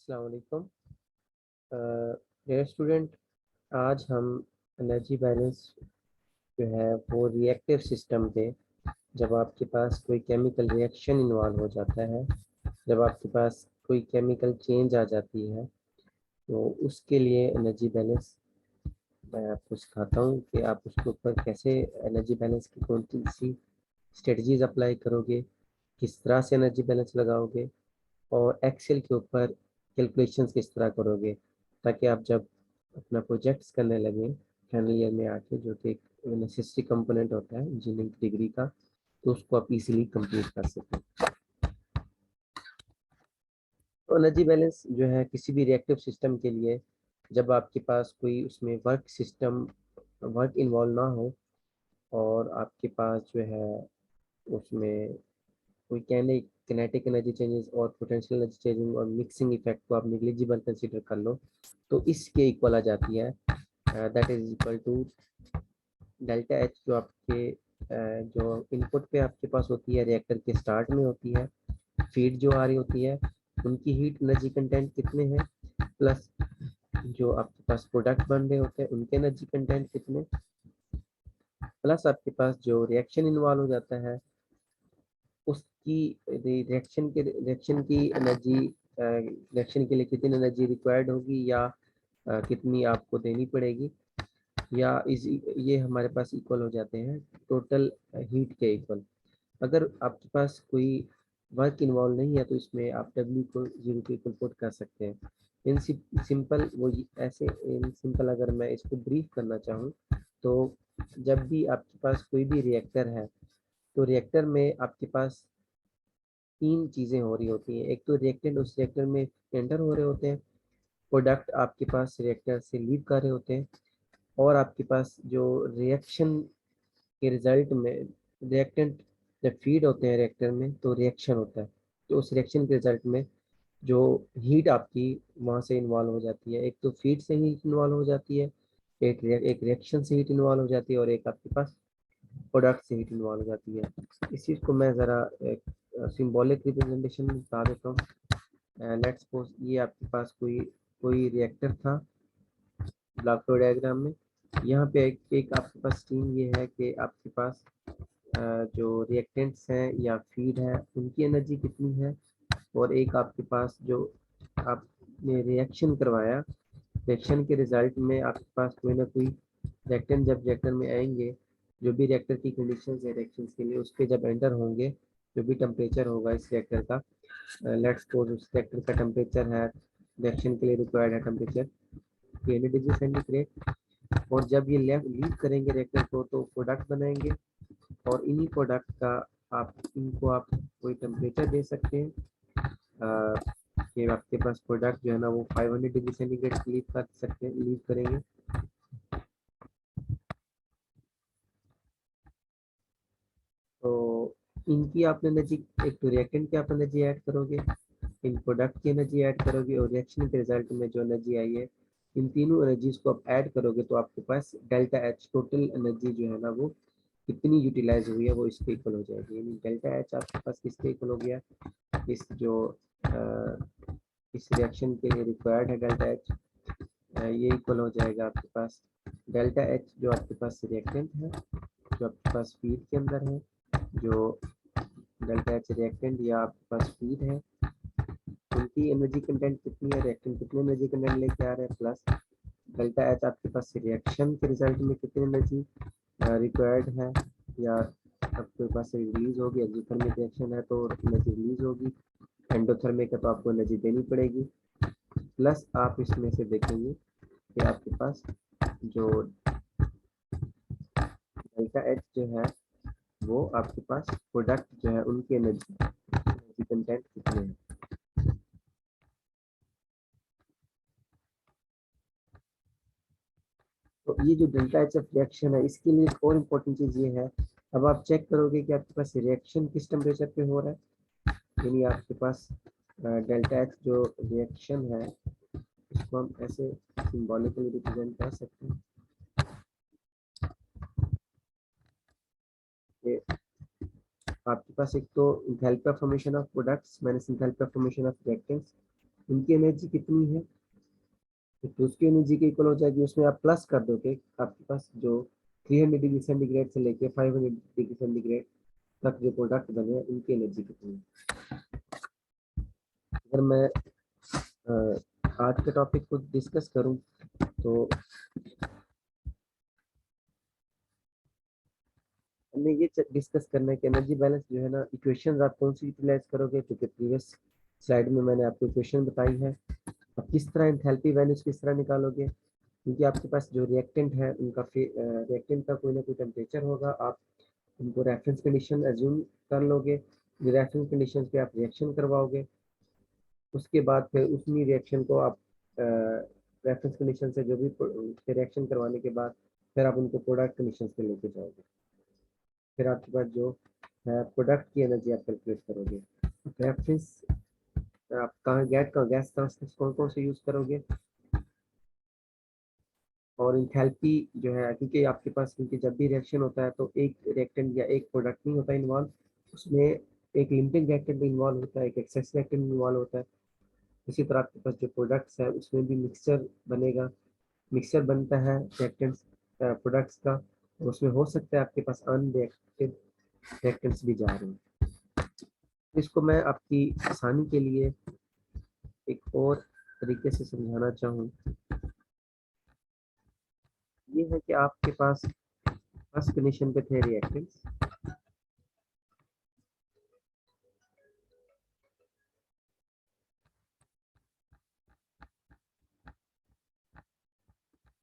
अस्सलाम वालेकुम। Dear student, आज हम एनर्जी बैलेंस जो है वो रिएक्टिव सिस्टम पे, जब आपके पास कोई केमिकल रिएक्शन इन्वॉल्व हो जाता है, जब आपके पास कोई केमिकल चेंज आ जाती है, तो उसके लिए एनर्जी बैलेंस मैं आपको सिखाता हूँ कि आप उसके ऊपर कैसे एनर्जी बैलेंस की कौन सी स्ट्रेटजीज अप्लाई करोगे, किस तरह से एनर्जी बैलेंस लगाओगे और एक्सेल के ऊपर कैलकुलेशंस किस तरह करोगे, ताकि आप जब अपना प्रोजेक्ट्स करने लगे फाइनल ईयर में आके, जो कि एक नेसेसरी कंपोनेंट होता है इंजीनियरिंग डिग्री का, तो उसको आप इजीली कंप्लीट कर सकें। तो एनर्जी बैलेंस जो है किसी भी रिएक्टिव सिस्टम के लिए, जब आपके पास कोई उसमें वर्क इन्वॉल्व ना हो और आपके पास जो है उसमें कोई कहने किनेटिक एनर्जी चेंजेस और पोटेंशियल एनर्जी चेंजिंग और मिक्सिंग इफेक्ट को आप निग्लिजिबल कंसीडर कर लो, तो इसके इक्वल आ जाती है। That is equal to delta H, जो आपके जो इनपुट पे आपके पास होती है, रिएक्टर के स्टार्ट में होती है, फीड जो आ रही होती है, उनकी हीट एनर्जी कंटेंट कितने हैं, प्लस जो आपके पास प्रोडक्ट बन रहे होते हैं उनके एनर्जी कंटेंट कितने, प्लस आपके पास जो रिएक्शन इन्वॉल्व हो जाता है उसकी रिएक्शन की एनर्जी, रिएक्शन के लिए कितनी एनर्जी रिक्वायर्ड होगी या कितनी आपको देनी पड़ेगी, या इस ये हमारे पास इक्वल हो जाते हैं टोटल हीट के इक्वल। अगर आपके पास कोई वर्क इन्वॉल्व नहीं है तो इसमें आप W को 0 के इक्वल पुट कर सकते हैं। इन सिंपल ऐसे इन सिंपल अगर मैं इसको ब्रीफ करना चाहूँ, तो जब भी आपके पास कोई भी रिएक्टर है, तो रिएक्टर में आपके पास तीन चीज़ें हो रही होती हैं। एक तो रिएक्टेंट उस रिएक्टर में एंटर हो रहे होते हैं, प्रोडक्ट आपके पास रिएक्टर से लीव कर रहे होते हैं, और आपके पास जो रिएक्शन के रिजल्ट में रिएक्टेंट जब फीड होते हैं रिएक्टर में तो रिएक्शन होता है, तो उस रिएक्शन के रिजल्ट में जो हीट आपकी वहाँ से इन्वॉल्व हो जाती है, एक तो फीड से हीट इन्वॉल्व हो जाती है, एक रिएक्शन से हीट इन्वॉल्व हो जाती है, और एक आपके पास प्रोडक्ट से हीट इन्वॉल्व हो जाती है। इस चीज़ को मैं ज़रा एक सिंबॉलिक रिप्रेजेंटेशन में बता देता हूँ। लेट्स सपोज ये आपके पास कोई कोई रिएक्टर था ब्लॉक फ्लो डायग्राम में। यहाँ पे एक आपके पास स्टीम ये है कि आपके पास जो रिएक्टेंट्स हैं या फीड है उनकी एनर्जी कितनी है, और एक आपके पास जो आपने रिएक्शन करवाया, रिएक्शन के रिजल्ट में आपके पास कोई ना कोई रिएक्टेंट जब रिएक्टर में आएंगे, जो भी रिएक्टर की कंडीशन है रिएक्शन के लिए, उस पर जब एंटर होंगे, जो भी टेम्परेचर होगा इस रिएक्टर का, लेट्स सपोज उस रिएक्टर का टेम्परेचर है, रिएक्शन के लिए रिक्वायर्ड है टेम्परेचर 300 डिग्री सेंटीग्रेड, और जब ये लीव करेंगे रिएक्टर को तो प्रोडक्ट बनाएंगे, और इन्हीं प्रोडक्ट का आप कोई टेम्परेचर दे सकते हैं कि आपके पास प्रोडक्ट जो है ना वो 500 डिग्री सेंटीग्रेड लीव कर सकते हैं, लीव करेंगे। तो इनकी आप एनर्जी, एक तो रिएक्टेंट की आप एनर्जी ऐड करोगे, इन प्रोडक्ट की एनर्जी ऐड करोगे, और रिएक्शन के रिजल्ट में जो एनर्जी आई है, इन तीनों एनर्जीज को आप ऐड करोगे, तो आपके पास डेल्टा एच टोटल एनर्जी जो है ना वो कितनी यूटिलाइज हुई है वो इसके इक्वल हो जाएगी। यानी डेल्टा एच आपके पास किसके इक्वल हो गया, इस जो इस रिएक्शन के लिए रिक्वायर्ड है डेल्टा एच, ये इक्वल हो जाएगा आपके पास डेल्टा एच जो आपके पास रिएक्टेंट है, जो आपके पास फीड के अंदर है, जो डेल्टा एच रिएक्टेंट या आपके पास फीड है, उनकी एनर्जी कंटेंट कितनी है, रिएक्टेंट कितनी एनर्जी कंटेंट लेके आ रहे हैं, प्लस डेल्टा एच आपके पास रिएक्शन के रिजल्ट में कितनी एनर्जी रिक्वायर्ड है या आपके पास रिलीज होगी। एक्सोथर्मिक रिएक्शन है तो एनर्जी रिलीज होगी, एंडोथर्मिक है तो आपको एनर्जी देनी पड़ेगी, प्लस आप इसमें से देखेंगे कि आपके पास जो डेल्टा एच जो है वो आपके पास प्रोडक्ट जो है उनकी एनर्जी कंटेंट कितने हैं। तो ये जो डेल्टा एच एफ रिएक्शन है, इसके लिए एक और इम्पोर्टेंट चीज़ ये है, अब आप चेक करोगे कि आपके पास रिएक्शन किस टेम्परेचर पे हो रहा है, यानी आपके पास डेल्टा एच जो रिएक्शन है इसको हम ऐसे सिंबॉलिकली रिप्रेजेंट कर सकते हैं कि आपके पास एक तो enthalpy of formation of products minus enthalpy of formation of reactants, उनकी एनर्जी कितनी है, तो उसकी एनर्जी के इक्वल हो जाएगी। उसमें आप प्लस कर दोगे, आपके पास जो 300 डिग्री सेंटीग्रेड से लेके 500 डिग्री सेंटीग्रेड तक जो प्रोडक्ट बने हैं उनकी एनर्जी कितनी है। अगर मैं आज के टॉपिक को डिस्कस करूं तो हमें ये डिस्कस करना है कि एनर्जी बैलेंस जो है ना, इक्वेशन आप कौन सी यूटिलाइज करोगे, क्योंकि प्रीवियस स्लाइड में मैंने आपको इक्वेशन बताई है। अब किस तरह एंथैल्पी वैल्यूज किस तरह निकालोगे, क्योंकि आपके पास जो रिएक्टेंट है उनका रिएक्टेंट का कोई ना कोई टेम्परेचर होगा, आप उनको रेफरेंस कंडीशन एज्यूम कर लोगे, रेफरेंस कंडीशन पे आप रिएक्शन करवाओगे, उसके बाद फिर उसी रिएक्शन को आप रेफरेंस कंडीशन से जो भी रिएक्शन करवाने के बाद फिर आप उनको प्रोडक्ट कंडीशन पे लेके जाओगे, फिर आपके पास जो प्रोडक्ट की एनर्जी आप कैलकुलेट करोगे। रेफरेंस आप कहाँ गैस कौन कौन से यूज करोगे, और इंथैल्पी जो है, क्योंकि आपके पास, क्योंकि जब भी रिएक्शन होता है तो एक रिएक्टेंट या एक प्रोडक्ट नहीं होता इन्वॉल्व, उसमें एक लिमिटिंग रिएक्टेंट इन्वॉल्व होता है, एक एक्सेस रिएक्टेंट इन्वॉल्व होता है। इसी तरह आपके पास जो प्रोडक्ट्स है उसमें भी मिक्सचर बनेगा, मिक्सचर बनता है रिएक्टेंट्स प्रोडक्ट्स का, और उसमें हो सकता है आपके पास अनरिएक्टेड रिएक्टेंट्स भी जा रहे हैं। इसको मैं आपकी आसानी के लिए एक और तरीके से समझाना चाहूँ, ये है कि आपके पास फर्स्ट कंडीशन पे थे रिएक्टेंट्स,